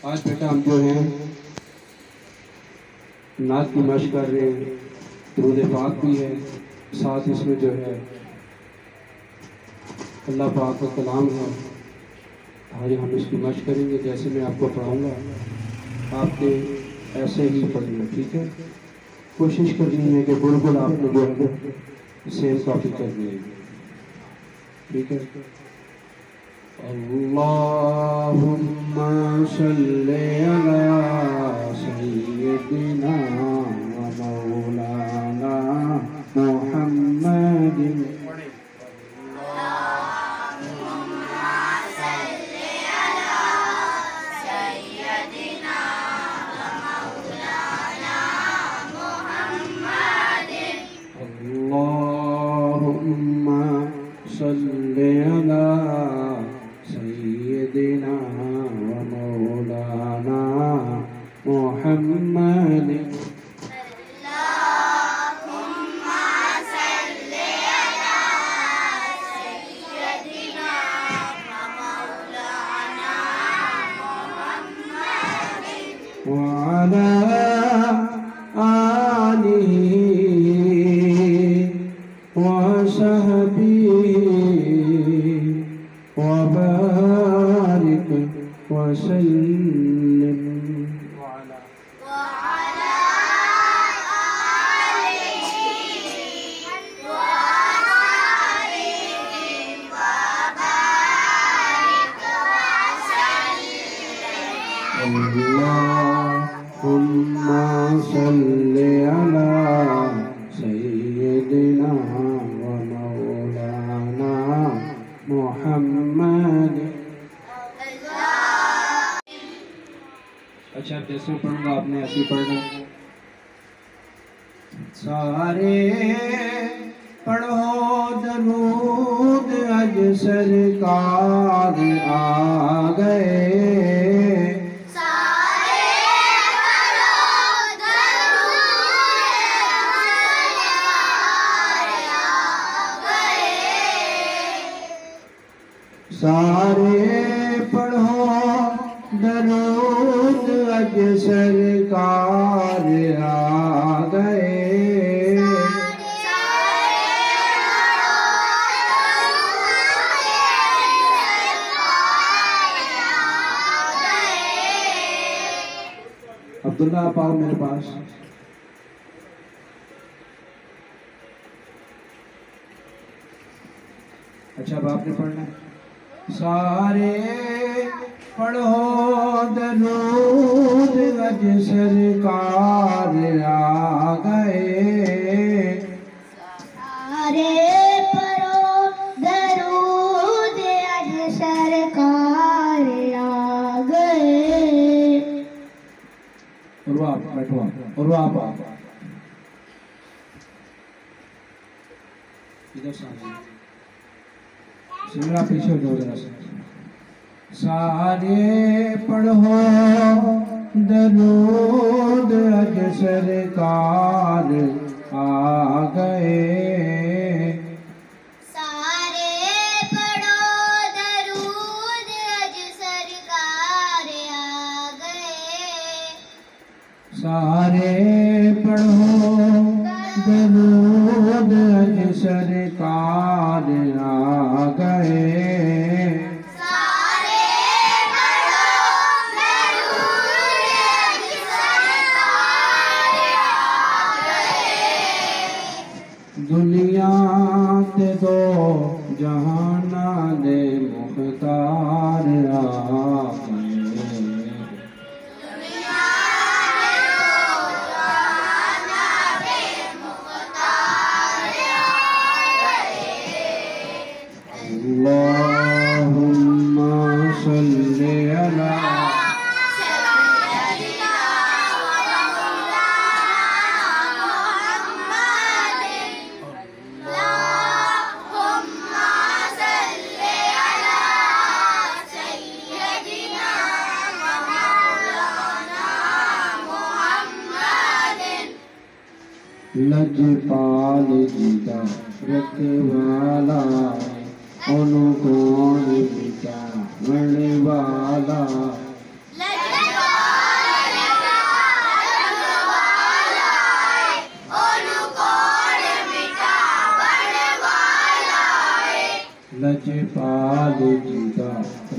آج بیٹا ہم جو ہیں نعت کی مشق کر رہے ہیں، درود پاک بھی ہے، ساتھ اس میں جو ہے اللہ پاک کا کلام ہے۔ آج ہم اس کی مشق کریں گے، جیسے میں آپ کو پڑھاؤں گا آپ نے ایسے ہی پڑھنا، ٹھیک ہے؟ کوشش کرنی ہے کہ بالکل آپ نے جو ہے سیم کاپی کرنی ہے، ٹھیک ہے؟ اللہم صلی علی سیدنا و مولانا محمد۔ اللہم صلی علی سیدنا و مولانا محمد۔ وعلى آله وصحبه وبارك وسلم۔ اللہم صلی علی سیدنا و مولانا محمد۔ اچھا اب جیسے پڑھوں گا آپ نے ایسے پڑھنا۔ سارے پڑھو درود اج سرکار آ گئے۔ سارے پڑھو درود اج سرکار آ گئے۔ عبداللہ آپ آؤ میرے پاس۔ اچھا اب آپ نے پڑھنا ہے۔ سارے پڑھو درود اج سرکار آ گئے۔ سارے پڑھو درود اج سرکار آ گئے۔ اور وہ آپ بیٹھو، اور وہ آپ ادھر سامنے سمرا پیچھے ہو ذرا سا۔ سارے پڑھو درود اج سرکار آ گئے۔ سارے پڑھو درود اج سرکار آ گئے۔ سارے پڑھو درود اج سرکار آ گئے۔ دنیا تے دو جہاناں دے مختار آ گئے۔ اللہم صلی علی لجپال جیتا رکھوالا، انہوں کون بچا من والا۔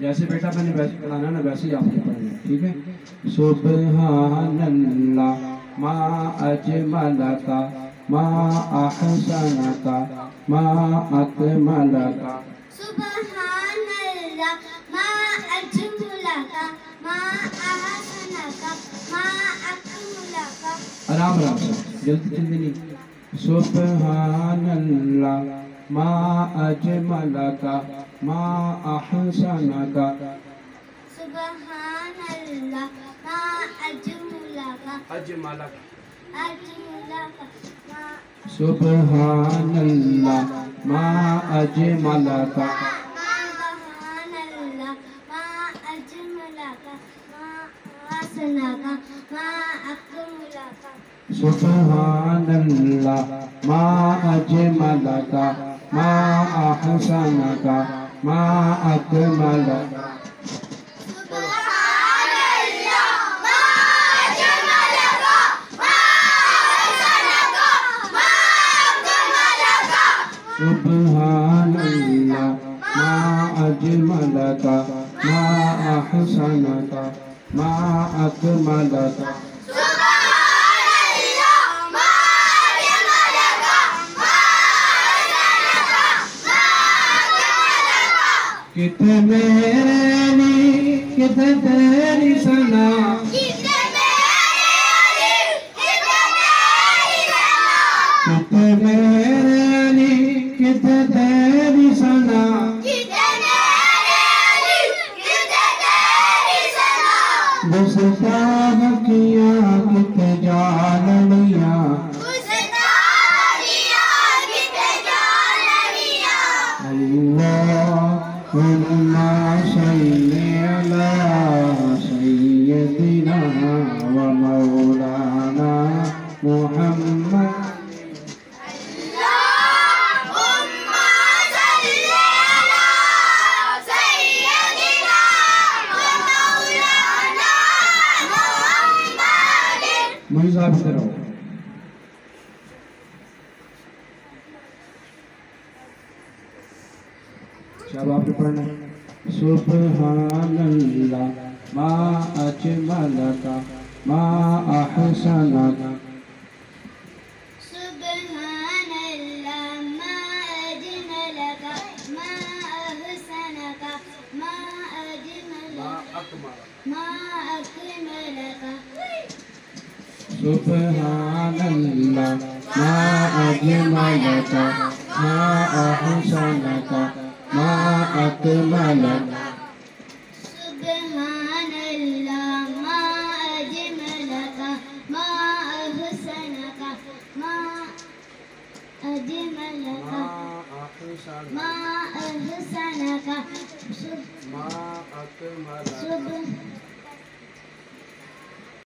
جیسے بیٹا میں نے ویسے پڑھانا نا ویسے ہی آپ نے پڑھنا ہے، ٹھیک ہے؟ سبحان اللہ ما اجملک ما احسنک ما اکملک. سبحان اللہ ما اجملک ما احسنک ما اکملک. آرام آرام سے، جلدی جلدی نہیں. سبحان اللہ ما اجملک ما احسنک. سبحان اللہ ما اجملک اجملک. اجملک ما. سبحان اللہ ما اجملک. سبحان اللہ ما اجملک ما احسنک ما اکملک. سبحان اللہ ما اجملک ما احسنک ما اکملک. سبحان اللہ ما اجملک ما احسنک ما اکملک. کتنے میری کتنے تیری ثنا کتنے میری کتنے تیری ثنا گستاخ کیا کتنے جانیاں اللہم صلی علی سیدنا و مولانا محمد. مجھے صاحب ادھر آؤ. شاید آپ نے پڑھنا ہے. سبحان اللہ ما اجملک ما احسنک. سبحان اللہ ما اجملک ما احسنک ما اجملک ما اکملک. سبحان اللہ ما اجملک ما احسنک ما اکملک. سبحان اللہ ما اجملک ما احسنک ما اجملک ما احسنک. ما اکملک.